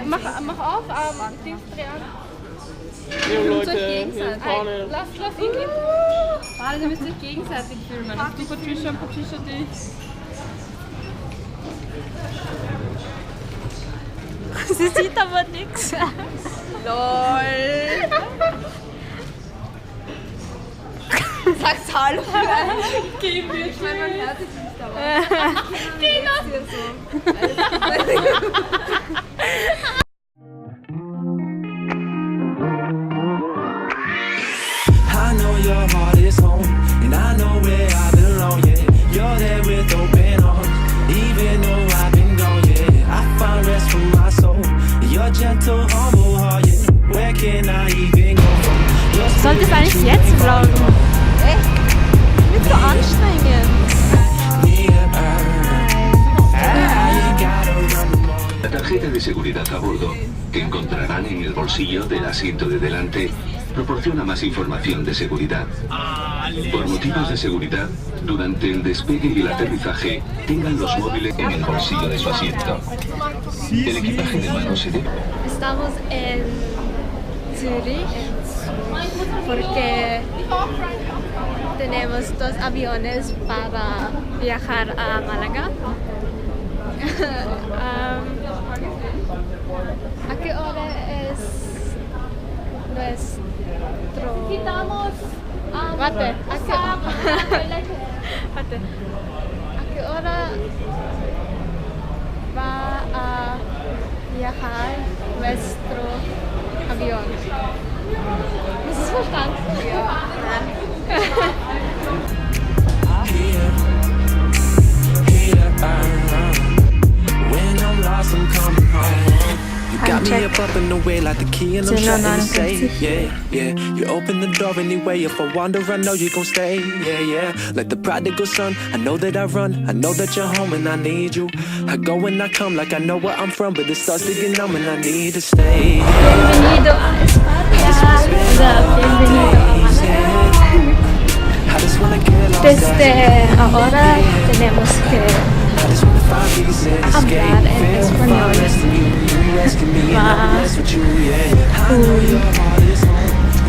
Mach auf, Dings dreh an. Jo Leute, hier vorne. Lass ihn gehen. Warte, ihr müsst euch gegenseitig filmen. Du Patricia und Patricia dich. Sie sieht aber nichts. LOL. Sag's Hallo. Geh mir. Ich meine, man hört sich nicht, aber. Geh noch. I know your heart is home, and I know where I belong, yeah. You're there with open arms, even though I've been gone, yeah. I find rest for my soul, your gentle, humble heart, yeah. Where can I even go from? Sollte es eigentlich jetzt vloggen? Echt? Wird so anstrengend. La tarjeta de seguridad a bordo, que encontrarán en el bolsillo del asiento de delante, proporciona más información de seguridad. Por motivos de seguridad, durante el despegue y el aterrizaje, tengan los móviles en el bolsillo de su asiento. El equipaje de mano se debe... Estamos en Zurich porque tenemos 2 aviones para viajar a Málaga. ¿A qué hora es nuestro...? Warte, Warte. ¿A qué hora va a viajar nuestro avión? ¿Hast du es verstanden? Ja. When I'm lost, I'm coming home. You got me up and away like the key and I'm shutting the safe. Yeah, yeah. You open the door anyway. If I wander, I know you gon' stay. Yeah, yeah. Like the prodigal son, I know that I run. I know that you're home and I need you. I go and I come like I know where I'm from, but it starts to get numb and I need to stay. Bienvenido a España. Bienvenido a Málaga. Desde ahora tenemos que hablar en español.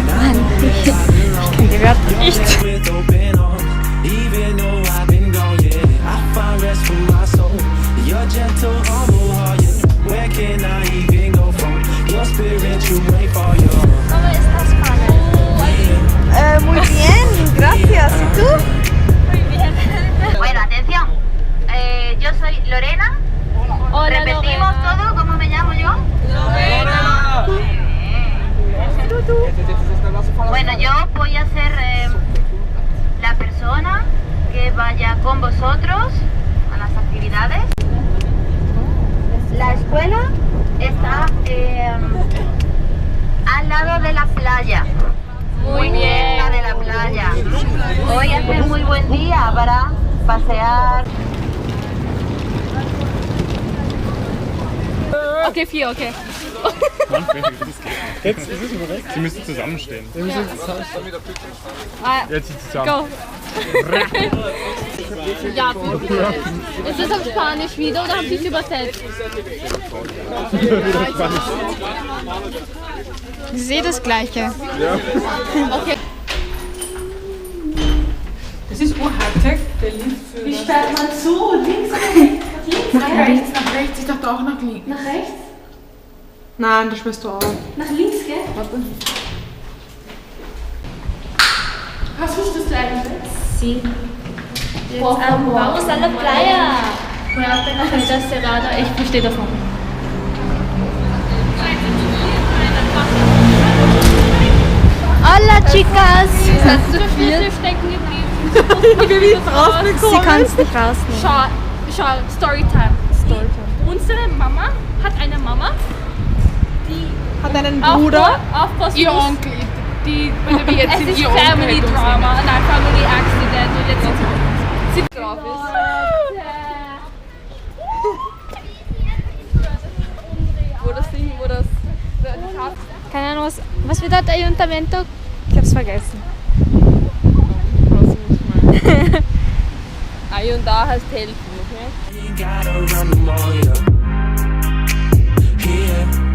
Mann, ich kann die Wörter nicht. ¿Cómo estás, Pablo? Muy bien, gracias. ¿Y tú? Muy bien. Bueno, atención. Yo soy Lorena. Hola, Repetimos Lorena. todo. ¿Cómo me llamo yo? Lorena. Bueno, yo voy a ser la persona que vaya con vosotros a las actividades. La escuela está al lado de la playa. Muy cerca de la playa. Hoy hace muy buen día para pasear. Okay, 4, okay. Jetzt ist es korrekt. Sie müssen zusammenstehen. Jetzt sie zusammen. Go. Ja, ist das auf Spanisch wieder oder haben Sie es übersetzt? Ich sehe das Gleiche. Okay. Das ist Hightech, der Lift für... Wie sperrt man zu? Links oder rechts? Nach rechts, nach rechts. Ich dachte auch nach links. Nach rechts? Nein, das sperrst du auch. Nach links, gell? Warte. Hast du das gleiche? Sí. Vamos a la playa. Ich verstehe das noch. Hola, chicas. Hast du viel stecken geblieben? Sie kann es nicht rausnehmen. Schau, Storytime. Unsere Mama hat eine Mama, die Hat einen Bruder. aufpassen Ihr muss. Onkel. Die, wie jetzt Es sind ist ihr Onkel. Family Drama, nein, Family Accident und jetzt sind sie drauf ist. Wo das Ding, wo das... Keine Ahnung, was wird dort Ayuntamiento? Ich hab's vergessen. Ay und da heißt helfen, okay? You gotta run them all, yeah. Yeah.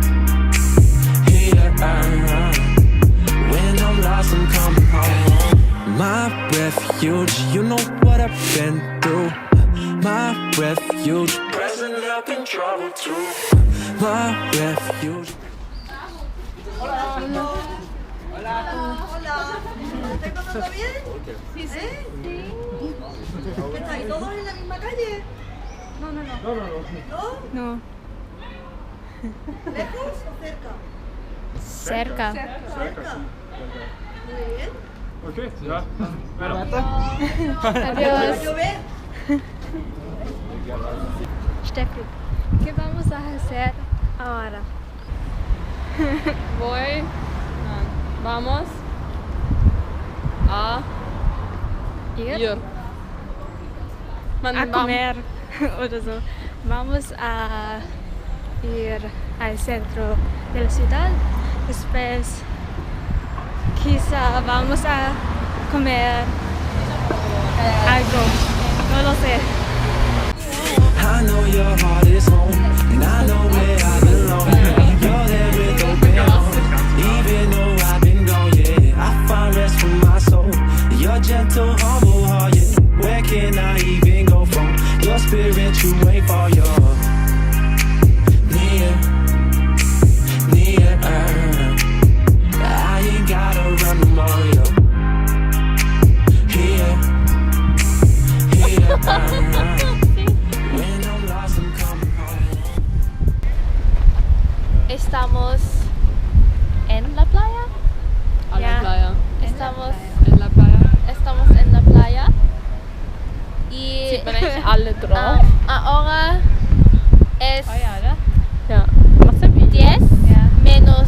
My refuge. Hola. ¿Estáis pasando bien? Sí, sí. ¿Estáis todos en la misma calle? No. ¿No? ¿Lejos o cerca? Cerca. Cerca. Muy bien. Okay, ja. Adiós. Llover. Steffi, ¿qué vamos a hacer ahora? Vamos a Ir a comer oder so. Vamos a ir al centro de la ciudad. Después quizá vamos a comer algo. No lo sé. I know your heart is home, and I know where I belong. You're there with open arms, even though I've been gone, yeah. I find rest for my soul. Your gentle, humble heart, yeah. Where can I even go from? Your spirit, you wait for your near. I ain't gotta run no more, yo. Here. When I'm lost, I'm coming home. Estamos en la playa. a la Ja. playa. Estamos En la playa. en la playa. Y Sieht man eigentlich alle drauf? ahora es Ja. Was denn wie? 10 menos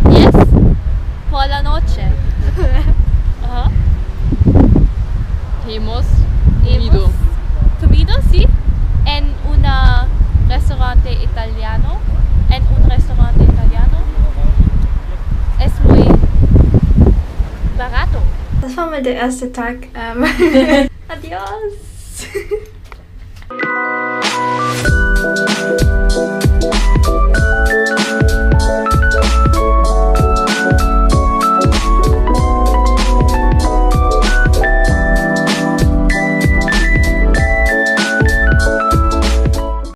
10 por la noche. Ajá. Hemos comido. Comido, sí, en un restaurante italiano. Es muy barato. Das war mal der erste Tag. Adios.